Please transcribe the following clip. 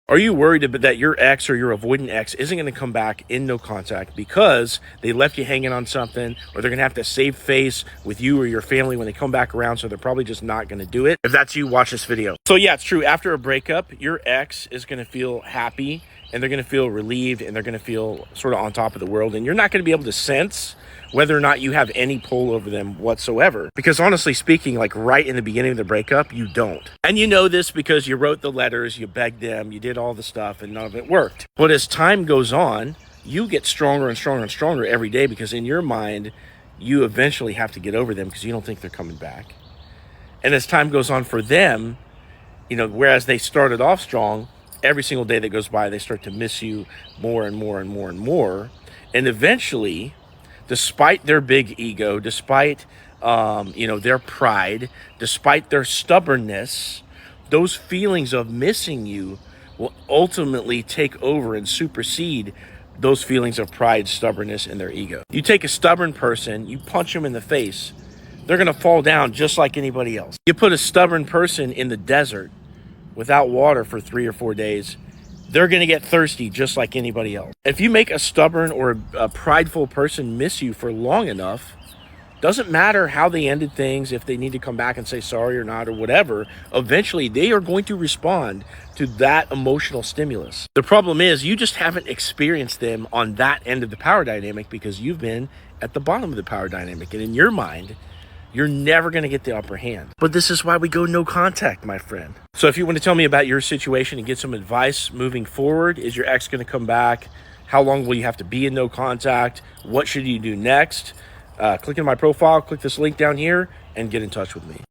Are you worried that your ex or your avoidant ex isn't going to come back in no contact because they left you hanging on something, or they're going to have to save face with you or your family when they come back around, so they're probably just not going to do it? If that's you, watch this video. So yeah, it's true. After a breakup, your ex is going to feel happy, and they're going to feel relieved, and they're going to feel sort of on top of the world, and you're not going to be able to sense whether or not you have any pull over them whatsoever. Because honestly speaking, like right in the beginning of the breakup, you don't. And you know this because you wrote the letters, you begged them, you did all the stuff, and none of it worked. But as time goes on, you get stronger and stronger and stronger every day, because in your mind, you eventually have to get over them because you don't think they're coming back. And as time goes on for them, you know, whereas they started off strong, every single day that goes by, they start to miss you more and more and more and more. And eventually, despite their big ego, despite their pride, despite their stubbornness, those feelings of missing you will ultimately take over and supersede those feelings of pride, stubbornness, and their ego. You take a stubborn person, you punch them in the face, they're going to fall down just like anybody else. You put a stubborn person in the desert without water for 3 or 4 days, they're going to get thirsty just like anybody else. If you make a stubborn or a prideful person miss you for long enough, doesn't matter how they ended things, if they need to come back and say sorry or not or whatever, eventually they are going to respond to that emotional stimulus. The problem is you just haven't experienced them on that end of the power dynamic because you've been at the bottom of the power dynamic. And in your mind, you're never going to get the upper hand. But this is why we go no contact, my friend. So if you want to tell me about your situation and get some advice moving forward, is your ex going to come back? How long will you have to be in no contact? What should you do next? Click in my profile, click this link down here, and get in touch with me.